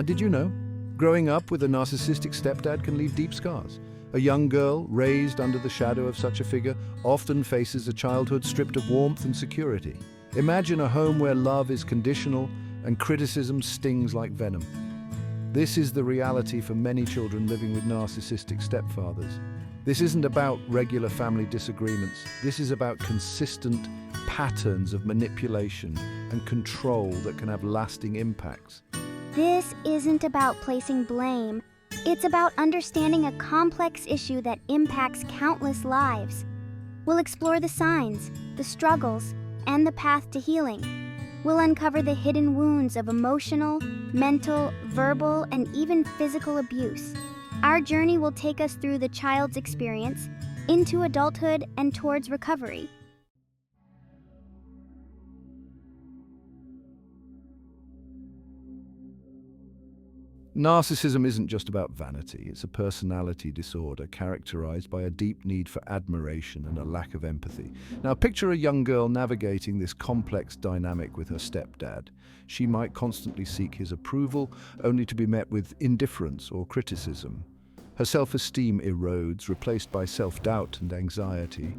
Did you know? Growing up with a narcissistic stepdad can leave deep scars. A young girl raised under the shadow of such a figure often faces a childhood stripped of warmth and security. Imagine a home where love is conditional and criticism stings like venom. This is the reality for many children living with narcissistic stepfathers. This isn't about regular family disagreements. This is about consistent patterns of manipulation and control that can have lasting impacts. This isn't about placing blame. It's about understanding a complex issue that impacts countless lives. We'll explore the signs, the struggles, and the path to healing. We'll uncover the hidden wounds of emotional, mental, verbal, and even physical abuse. Our journey will take us through the child's experience, into adulthood, and towards recovery. Narcissism isn't just about vanity. It's a personality disorder characterized by a deep need for admiration and a lack of empathy. Now, picture a young girl navigating this complex dynamic with her stepdad. She might constantly seek his approval, only to be met with indifference or criticism. Her self-esteem erodes, replaced by self-doubt and anxiety.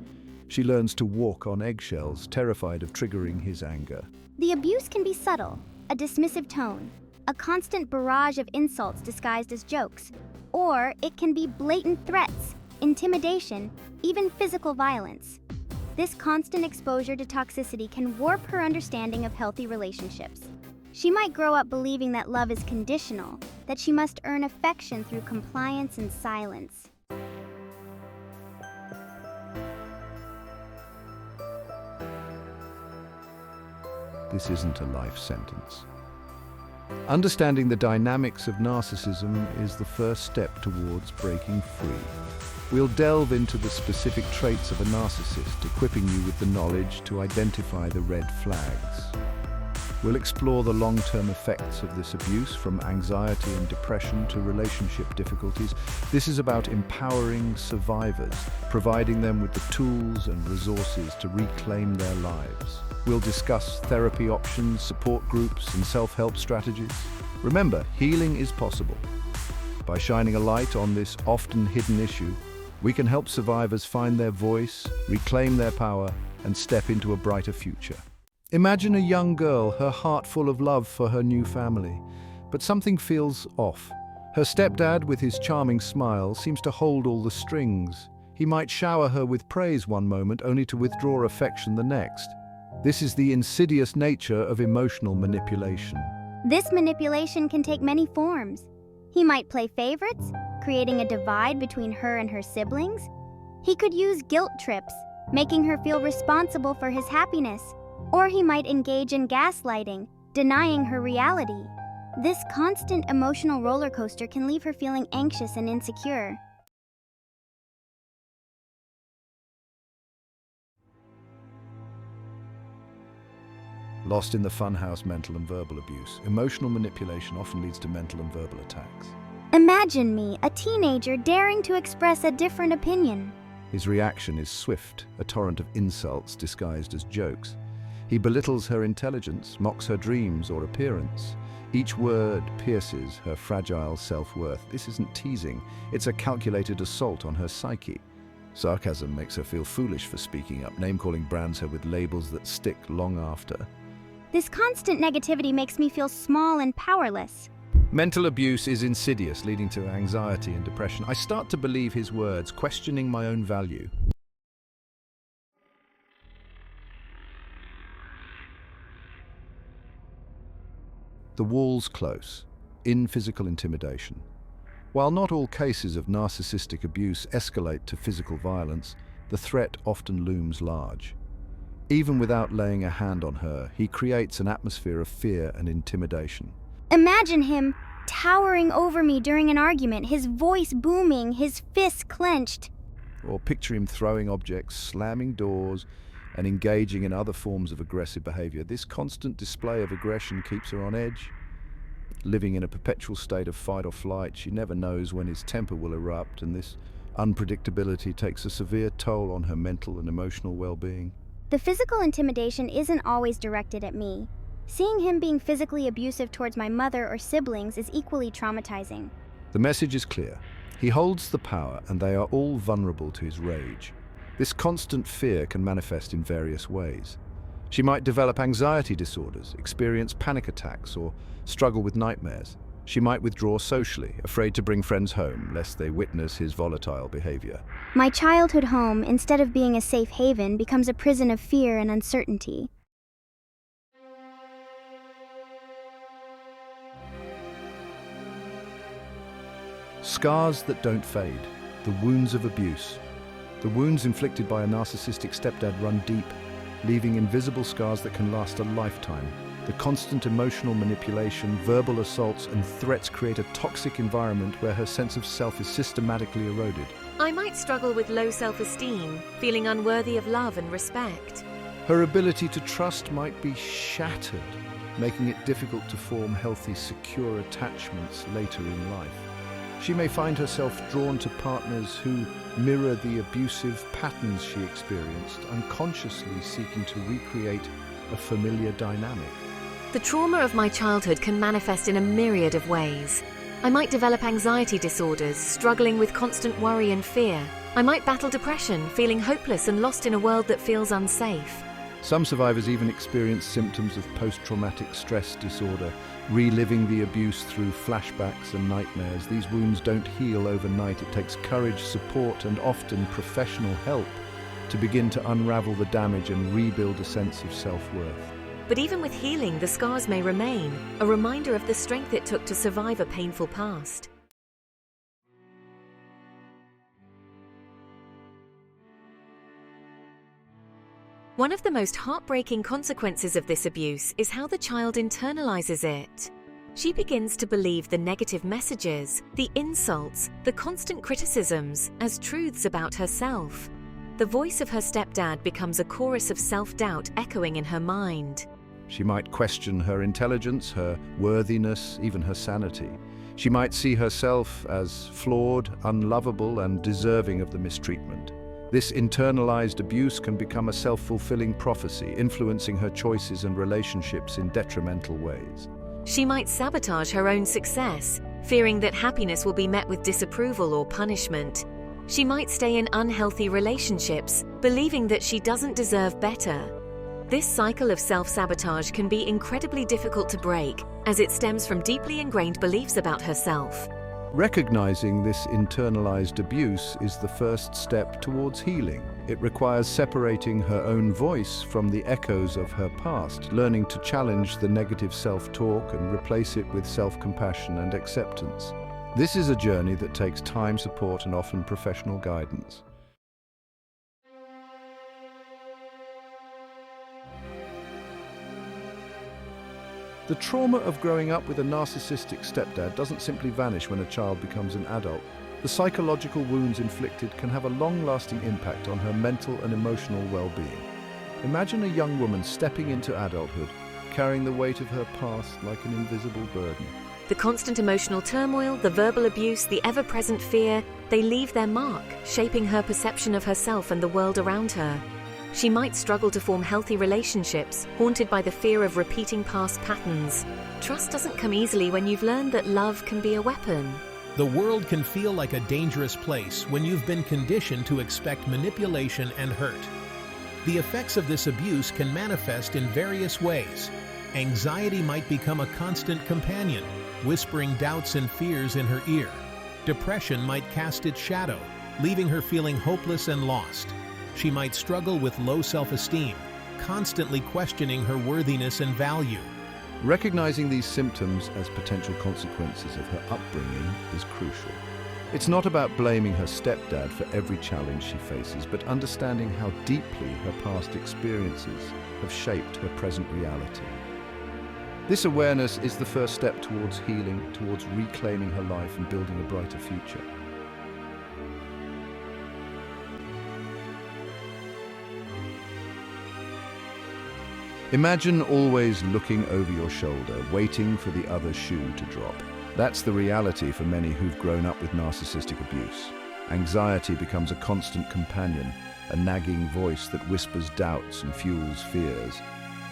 She learns to walk on eggshells, terrified of triggering his anger. The abuse can be subtle, a dismissive tone, a constant barrage of insults disguised as jokes, or it can be blatant threats, intimidation, even physical violence. This constant exposure to toxicity can warp her understanding of healthy relationships. She might grow up believing that love is conditional, that she must earn affection through compliance and silence. This isn't a life sentence. Understanding the dynamics of narcissism is the first step towards breaking free. We'll delve into the specific traits of a narcissist, equipping you with the knowledge to identify the red flags. We'll explore the long-term effects of this abuse, from anxiety and depression to relationship difficulties. This is about empowering survivors, providing them with the tools and resources to reclaim their lives. We'll discuss therapy options, support groups, and self-help strategies. Remember, healing is possible. By shining a light on this often hidden issue, we can help survivors find their voice, reclaim their power, and step into a brighter future. Imagine a young girl, her heart full of love for her new family, but something feels off. Her stepdad, with his charming smile, seems to hold all the strings. He might shower her with praise one moment, only to withdraw affection the next. This is the insidious nature of emotional manipulation. This manipulation can take many forms. He might play favorites, creating a divide between her and her siblings. He could use guilt trips, making her feel responsible for his happiness. Or he might engage in gaslighting, denying her reality. This constant emotional roller coaster can leave her feeling anxious and insecure. Lost in the funhouse mental and verbal abuse, emotional manipulation often leads to mental and verbal attacks. Imagine me, a teenager, daring to express a different opinion. His reaction is swift, a torrent of insults disguised as jokes. He belittles her intelligence, mocks her dreams or appearance. Each word pierces her fragile self-worth. This isn't teasing, it's a calculated assault on her psyche. Sarcasm makes her feel foolish for speaking up. Name-calling brands her with labels that stick long after. This constant negativity makes me feel small and powerless. Mental abuse is insidious, leading to anxiety and depression. I start to believe his words, questioning my own value. The walls close, in physical intimidation. While not all cases of narcissistic abuse escalate to physical violence, the threat often looms large. Even without laying a hand on her, he creates an atmosphere of fear and intimidation. Imagine him towering over me during an argument, his voice booming, his fists clenched. Or picture him throwing objects, slamming doors, and engaging in other forms of aggressive behavior. This constant display of aggression keeps her on edge. Living in a perpetual state of fight or flight, she never knows when his temper will erupt, and this unpredictability takes a severe toll on her mental and emotional well-being. The physical intimidation isn't always directed at me. Seeing him being physically abusive towards my mother or siblings is equally traumatizing. The message is clear. He holds the power, and they are all vulnerable to his rage. This constant fear can manifest in various ways. She might develop anxiety disorders, experience panic attacks, or struggle with nightmares. She might withdraw socially, afraid to bring friends home lest they witness his volatile behavior. My childhood home, instead of being a safe haven, becomes a prison of fear and uncertainty. Scars that don't fade, the wounds of abuse. The wounds inflicted by a narcissistic stepdad run deep, leaving invisible scars that can last a lifetime. The constant emotional manipulation, verbal assaults, and threats create a toxic environment where her sense of self is systematically eroded. I might struggle with low self-esteem, feeling unworthy of love and respect. Her ability to trust might be shattered, making it difficult to form healthy, secure attachments later in life. She may find herself drawn to partners who mirror the abusive patterns she experienced, unconsciously seeking to recreate a familiar dynamic. The trauma of my childhood can manifest in a myriad of ways. I might develop anxiety disorders, struggling with constant worry and fear. I might battle depression, feeling hopeless and lost in a world that feels unsafe. Some survivors even experience symptoms of post-traumatic stress disorder, reliving the abuse through flashbacks and nightmares. These wounds don't heal overnight. It takes courage, support, and often professional help to begin to unravel the damage and rebuild a sense of self-worth. But even with healing, the scars may remain, a reminder of the strength it took to survive a painful past. One of the most heartbreaking consequences of this abuse is how the child internalizes it. She begins to believe the negative messages, the insults, the constant criticisms as truths about herself. The voice of her stepdad becomes a chorus of self-doubt echoing in her mind. She might question her intelligence, her worthiness, even her sanity. She might see herself as flawed, unlovable, and deserving of the mistreatment. This internalized abuse can become a self-fulfilling prophecy, influencing her choices and relationships in detrimental ways. She might sabotage her own success, fearing that happiness will be met with disapproval or punishment. She might stay in unhealthy relationships, believing that she doesn't deserve better. This cycle of self-sabotage can be incredibly difficult to break, as it stems from deeply ingrained beliefs about herself. Recognizing this internalized abuse is the first step towards healing. It requires separating her own voice from the echoes of her past, learning to challenge the negative self-talk and replace it with self-compassion and acceptance. This is a journey that takes time, support, and often professional guidance. The trauma of growing up with a narcissistic stepdad doesn't simply vanish when a child becomes an adult. The psychological wounds inflicted can have a long-lasting impact on her mental and emotional well-being. Imagine a young woman stepping into adulthood, carrying the weight of her past like an invisible burden. The constant emotional turmoil, the verbal abuse, the ever-present fear, they leave their mark, shaping her perception of herself and the world around her. She might struggle to form healthy relationships, haunted by the fear of repeating past patterns. Trust doesn't come easily when you've learned that love can be a weapon. The world can feel like a dangerous place when you've been conditioned to expect manipulation and hurt. The effects of this abuse can manifest in various ways. Anxiety might become a constant companion, whispering doubts and fears in her ear. Depression might cast its shadow, leaving her feeling hopeless and lost. She might struggle with low self-esteem, constantly questioning her worthiness and value. Recognizing these symptoms as potential consequences of her upbringing is crucial. It's not about blaming her stepdad for every challenge she faces, but understanding how deeply her past experiences have shaped her present reality. This awareness is the first step towards healing, towards reclaiming her life and building a brighter future. Imagine always looking over your shoulder, waiting for the other shoe to drop. That's the reality for many who've grown up with narcissistic abuse. Anxiety becomes a constant companion, a nagging voice that whispers doubts and fuels fears.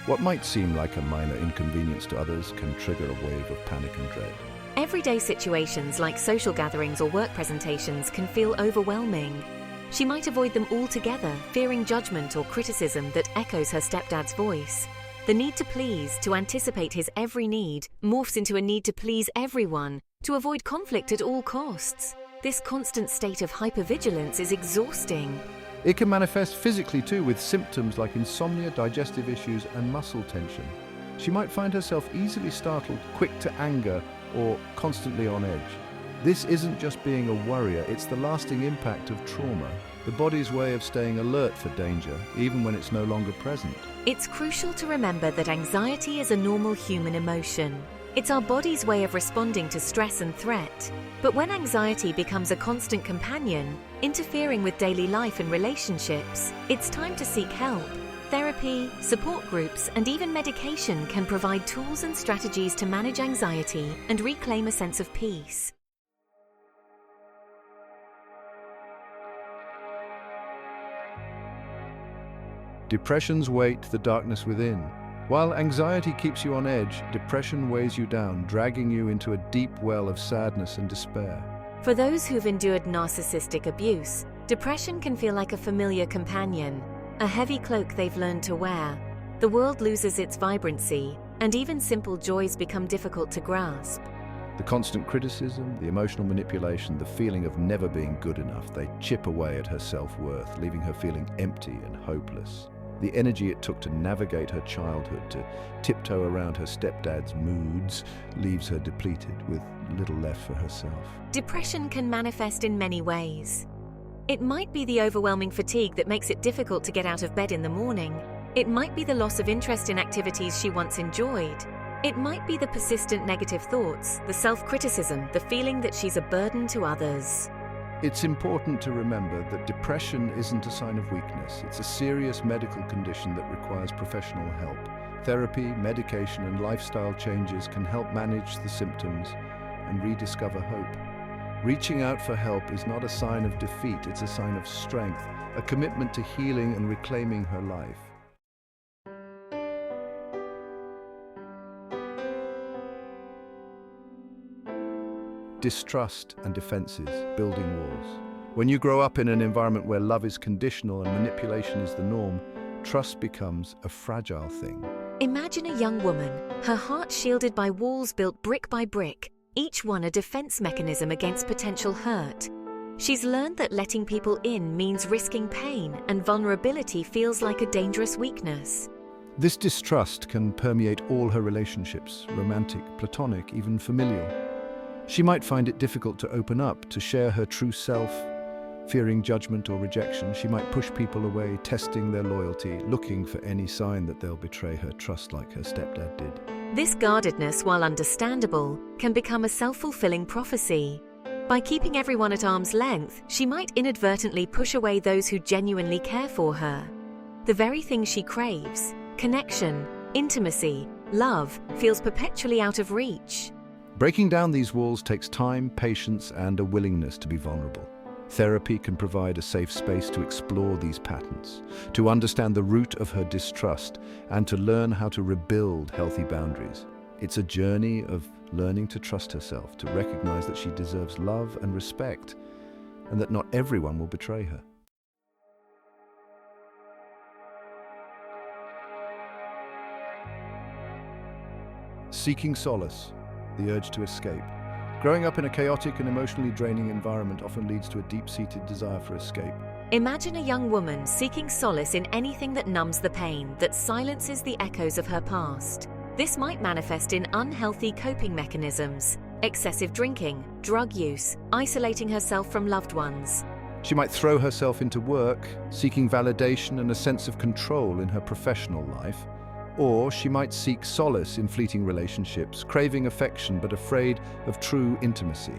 What might seem like a minor inconvenience to others can trigger a wave of panic and dread. Everyday situations like social gatherings or work presentations can feel overwhelming. She might avoid them altogether, fearing judgment or criticism that echoes her stepdad's voice. The need to please, to anticipate his every need, morphs into a need to please everyone, to avoid conflict at all costs. This constant state of hypervigilance is exhausting. It can manifest physically too, with symptoms like insomnia, digestive issues, and muscle tension. She might find herself easily startled, quick to anger, or constantly on edge. This isn't just being a worrier, it's the lasting impact of trauma, the body's way of staying alert for danger, even when it's no longer present. It's crucial to remember that anxiety is a normal human emotion. It's our body's way of responding to stress and threat. But when anxiety becomes a constant companion, interfering with daily life and relationships, it's time to seek help. Therapy, support groups, and even medication can provide tools and strategies to manage anxiety and reclaim a sense of peace. Depression's weight, the darkness within. While anxiety keeps you on edge, depression weighs you down, dragging you into a deep well of sadness and despair. For those who've endured narcissistic abuse, depression can feel like a familiar companion, a heavy cloak they've learned to wear. The world loses its vibrancy, and even simple joys become difficult to grasp. The constant criticism, the emotional manipulation, the feeling of never being good enough, they chip away at her self-worth, leaving her feeling empty and hopeless. The energy it took to navigate her childhood, to tiptoe around her stepdad's moods, leaves her depleted with little left for herself. Depression can manifest in many ways. It might be the overwhelming fatigue that makes it difficult to get out of bed in the morning. It might be the loss of interest in activities she once enjoyed. It might be the persistent negative thoughts, the self-criticism, the feeling that she's a burden to others. It's important to remember that depression isn't a sign of weakness. It's a serious medical condition that requires professional help. Therapy, medication, and lifestyle changes can help manage the symptoms and rediscover hope. Reaching out for help is not a sign of defeat, it's a sign of strength, a commitment to healing and reclaiming her life. Distrust and defenses, building walls. When you grow up in an environment where love is conditional and manipulation is the norm, trust becomes a fragile thing. Imagine a young woman, her heart shielded by walls built brick by brick, each one a defense mechanism against potential hurt. She's learned that letting people in means risking pain, and vulnerability feels like a dangerous weakness. This distrust can permeate all her relationships, romantic, platonic, even familial. She might find it difficult to open up, to share her true self. Fearing judgment or rejection, she might push people away, testing their loyalty, looking for any sign that they'll betray her trust like her stepdad did. This guardedness, while understandable, can become a self-fulfilling prophecy. By keeping everyone at arm's length, she might inadvertently push away those who genuinely care for her. The very thing she craves, connection, intimacy, love, feels perpetually out of reach. Breaking down these walls takes time, patience, and a willingness to be vulnerable. Therapy can provide a safe space to explore these patterns, to understand the root of her distrust, and to learn how to rebuild healthy boundaries. It's a journey of learning to trust herself, to recognize that she deserves love and respect, and that not everyone will betray her. Seeking solace, the urge to escape. Growing up in a chaotic and emotionally draining environment often leads to a deep-seated desire for escape. Imagine a young woman seeking solace in anything that numbs the pain, that silences the echoes of her past. This might manifest in unhealthy coping mechanisms, excessive drinking, drug use, isolating herself from loved ones. She might throw herself into work, seeking validation and a sense of control in her professional life. Or she might seek solace in fleeting relationships, craving affection but afraid of true intimacy.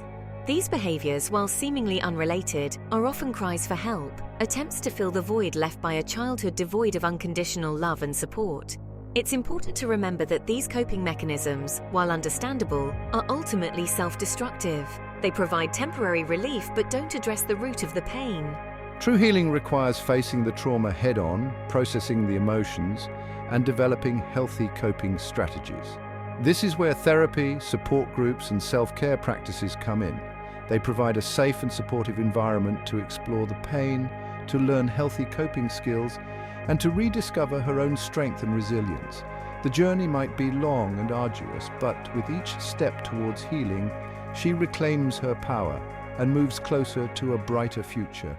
These behaviors, while seemingly unrelated, are often cries for help, attempts to fill the void left by a childhood devoid of unconditional love and support. It's important to remember that these coping mechanisms, while understandable, are ultimately self-destructive. They provide temporary relief but don't address the root of the pain. True healing requires facing the trauma head-on, processing the emotions, and developing healthy coping strategies. This is where therapy, support groups, and self-care practices come in. They provide a safe and supportive environment to explore the pain, to learn healthy coping skills, and to rediscover her own strength and resilience. The journey might be long and arduous, but with each step towards healing, she reclaims her power and moves closer to a brighter future.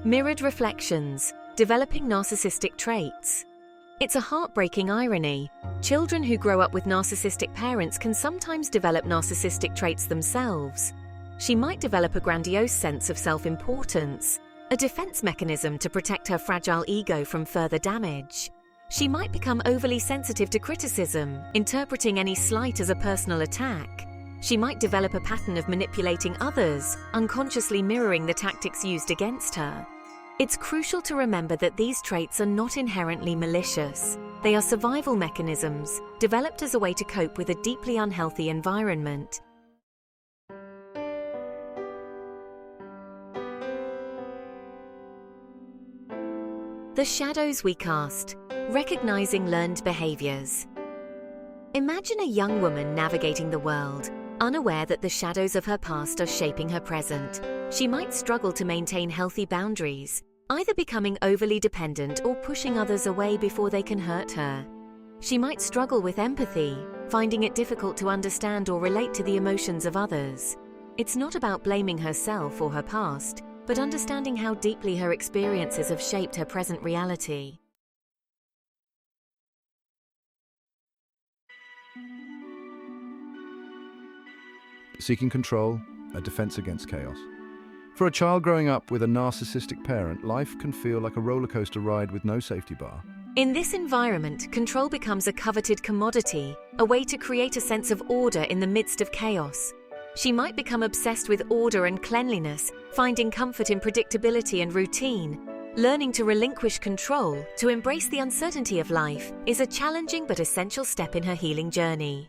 Mirrored reflections, developing narcissistic traits. It's a heartbreaking irony. Children who grow up with narcissistic parents can sometimes develop narcissistic traits themselves. She might develop a grandiose sense of self-importance, a defense mechanism to protect her fragile ego from further damage. She might become overly sensitive to criticism, interpreting any slight as a personal attack. She might develop a pattern of manipulating others, unconsciously mirroring the tactics used against her. It's crucial to remember that these traits are not inherently malicious. They are survival mechanisms, developed as a way to cope with a deeply unhealthy environment. The shadows we cast, recognizing learned behaviors. Imagine a young woman navigating the world, unaware that the shadows of her past are shaping her present. She might struggle to maintain healthy boundaries, either becoming overly dependent or pushing others away before they can hurt her. She might struggle with empathy, finding it difficult to understand or relate to the emotions of others. It's not about blaming herself or her past, but understanding how deeply her experiences have shaped her present reality. Seeking control, a defense against chaos. For a child growing up with a narcissistic parent, life can feel like a roller coaster ride with no safety bar. In this environment, control becomes a coveted commodity, a way to create a sense of order in the midst of chaos. She might become obsessed with order and cleanliness, finding comfort in predictability and routine. Learning to relinquish control, to embrace the uncertainty of life, is a challenging but essential step in her healing journey.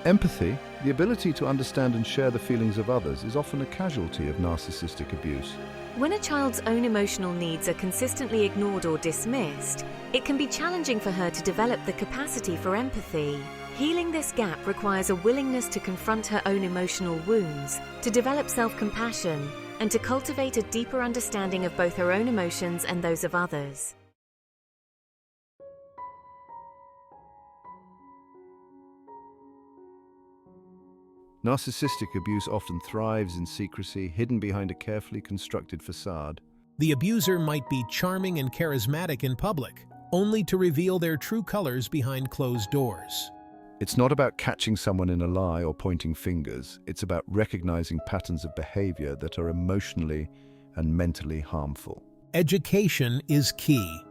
Empathy, the ability to understand and share the feelings of others, is often a casualty of narcissistic abuse. When a child's own emotional needs are consistently ignored or dismissed, it can be challenging for her to develop the capacity for empathy. Healing this gap requires a willingness to confront her own emotional wounds, to develop self-compassion, and to cultivate a deeper understanding of both her own emotions and those of others. Narcissistic abuse often thrives in secrecy, hidden behind a carefully constructed facade. The abuser might be charming and charismatic in public, only to reveal their true colors behind closed doors. It's not about catching someone in a lie or pointing fingers. It's about recognizing patterns of behavior that are emotionally and mentally harmful. Education is key.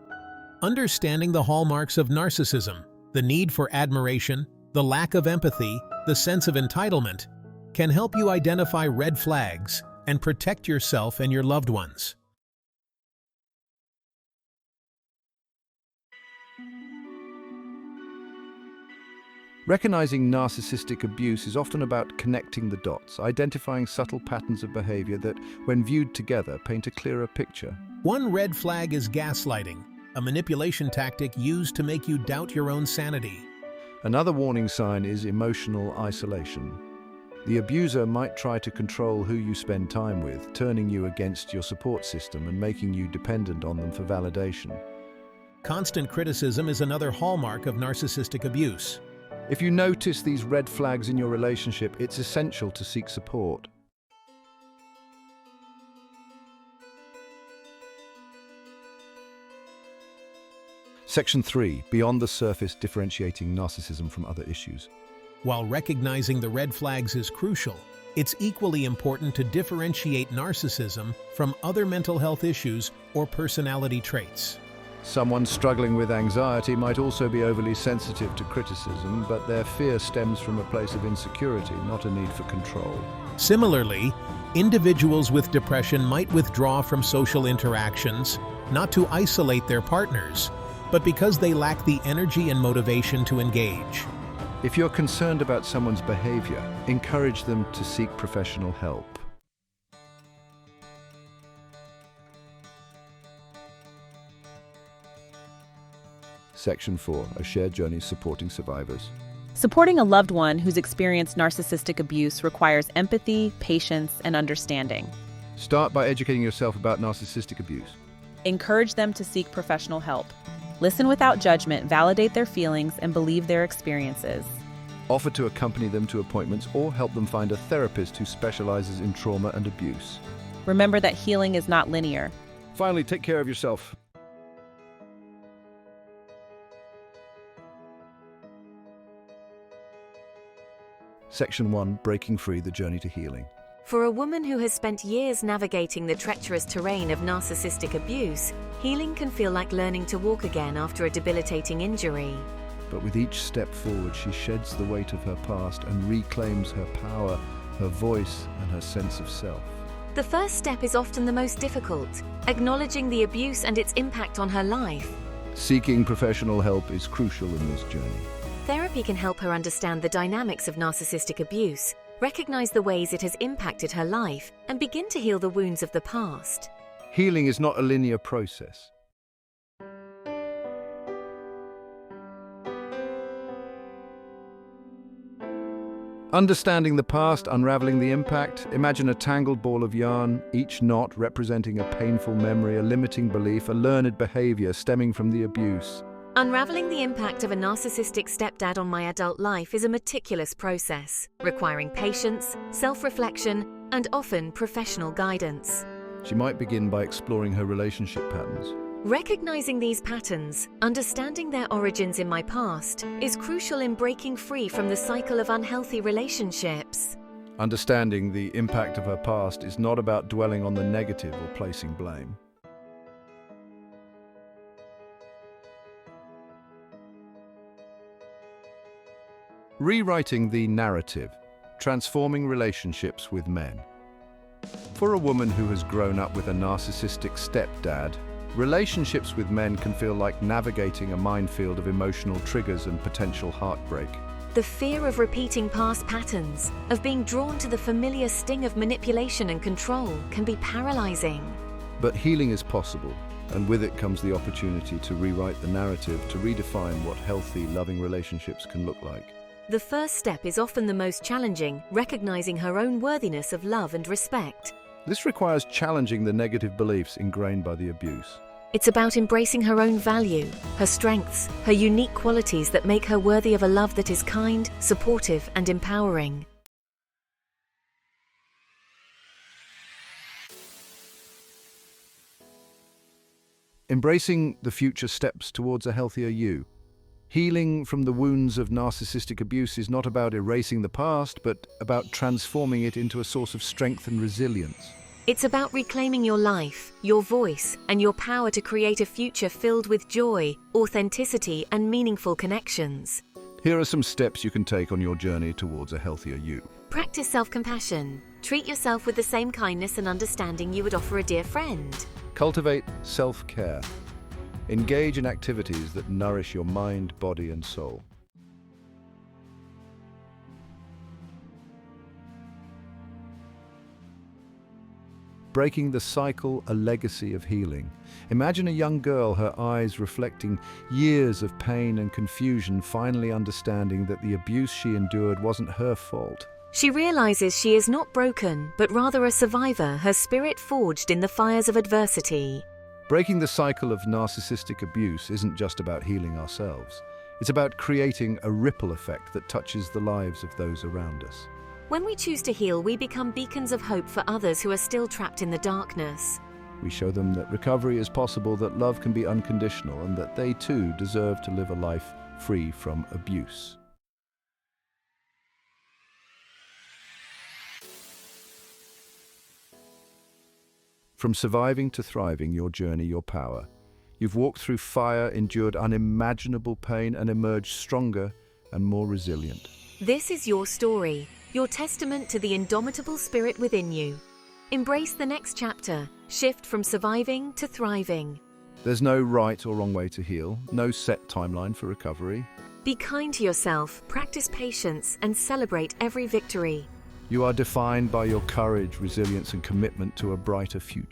Understanding the hallmarks of narcissism, the need for admiration, the lack of empathy, the sense of entitlement, can help you identify red flags and protect yourself and your loved ones. Recognizing narcissistic abuse is often about connecting the dots, identifying subtle patterns of behavior that, when viewed together, paint a clearer picture. One red flag is gaslighting, a manipulation tactic used to make you doubt your own sanity. Another warning sign is emotional isolation. The abuser might try to control who you spend time with, turning you against your support system and making you dependent on them for validation. Constant criticism is another hallmark of narcissistic abuse. If you notice these red flags in your relationship, it's essential to seek support. Section 3. Beyond the surface, differentiating narcissism from other issues. While recognizing the red flags is crucial, it's equally important to differentiate narcissism from other mental health issues or personality traits. Someone struggling with anxiety might also be overly sensitive to criticism, but their fear stems from a place of insecurity, not a need for control. Similarly, Individuals with depression might withdraw from social interactions, not to isolate their partners, but because they lack the energy and motivation to engage. If you're concerned about someone's behavior, encourage them to seek professional help. Section 4. A shared journey supporting survivors. Supporting a loved one who's experienced narcissistic abuse requires empathy, patience, and understanding. Start by educating yourself about narcissistic abuse. Encourage them to seek professional help. Listen without judgment, validate their feelings, and believe their experiences. Offer to accompany them to appointments or help them find a therapist who specializes in trauma and abuse. Remember that healing is not linear. Finally, take care of yourself. Section 1. Breaking free: the journey to healing. For a woman who has spent years navigating the treacherous terrain of narcissistic abuse, healing can feel like learning to walk again after a debilitating injury. But with each step forward, she sheds the weight of her past and reclaims her power, her voice, and her sense of self. The first step is often the most difficult, acknowledging the abuse and its impact on her life. Seeking professional help is crucial in this journey. Therapy can help her understand the dynamics of narcissistic abuse, recognize the ways it has impacted her life, and begin to heal the wounds of the past. Healing is not a linear process. Understanding the past, unraveling the impact. Imagine a tangled ball of yarn, each knot representing a painful memory, a limiting belief, a learned behavior stemming from the abuse. Unraveling the impact of a narcissistic stepdad on my adult life is a meticulous process, requiring patience, self-reflection, and often professional guidance. She might begin by exploring her relationship patterns. Recognizing these patterns, understanding their origins in my past, is crucial in breaking free from the cycle of unhealthy relationships. Understanding the impact of her past is not about dwelling on the negative or placing blame. Rewriting the narrative, transforming relationships with men. For a woman who has grown up with a narcissistic stepdad, relationships with men can feel like navigating a minefield of emotional triggers and potential heartbreak. The fear of repeating past patterns, of being drawn to the familiar sting of manipulation and control, can be paralyzing. But healing is possible, and with it comes the opportunity to rewrite the narrative, to redefine what healthy, loving relationships can look like. The first step is often the most challenging, recognizing her own worthiness of love and respect. This requires challenging the negative beliefs ingrained by the abuse. It's about embracing her own value, her strengths, her unique qualities that make her worthy of a love that is kind, supportive, and empowering. Embracing the future steps towards a healthier you. Healing from the wounds of narcissistic abuse is not about erasing the past, but about transforming it into a source of strength and resilience. It's about reclaiming your life, your voice, and your power to create a future filled with joy, authenticity, and meaningful connections. Here are some steps you can take on your journey towards a healthier you. Practice self-compassion. Treat yourself with the same kindness and understanding you would offer a dear friend. Cultivate self-care. Engage in activities that nourish your mind, body, and soul. Breaking the cycle, a legacy of healing. Imagine a young girl, her eyes reflecting years of pain and confusion, finally understanding that the abuse she endured wasn't her fault. She realizes she is not broken, but rather a survivor, her spirit forged in the fires of adversity. Breaking the cycle of narcissistic abuse isn't just about healing ourselves. It's about creating a ripple effect that touches the lives of those around us. When we choose to heal, we become beacons of hope for others who are still trapped in the darkness. We show them that recovery is possible, that love can be unconditional, and that they too deserve to live a life free from abuse. From surviving to thriving, your journey, your power. You've walked through fire, endured unimaginable pain, and emerged stronger and more resilient. This is your story, your testament to the indomitable spirit within you. Embrace the next chapter. Shift from surviving to thriving. There's no right or wrong way to heal, no set timeline for recovery. Be kind to yourself, practice patience, and celebrate every victory. You are defined by your courage, resilience, and commitment to a brighter future.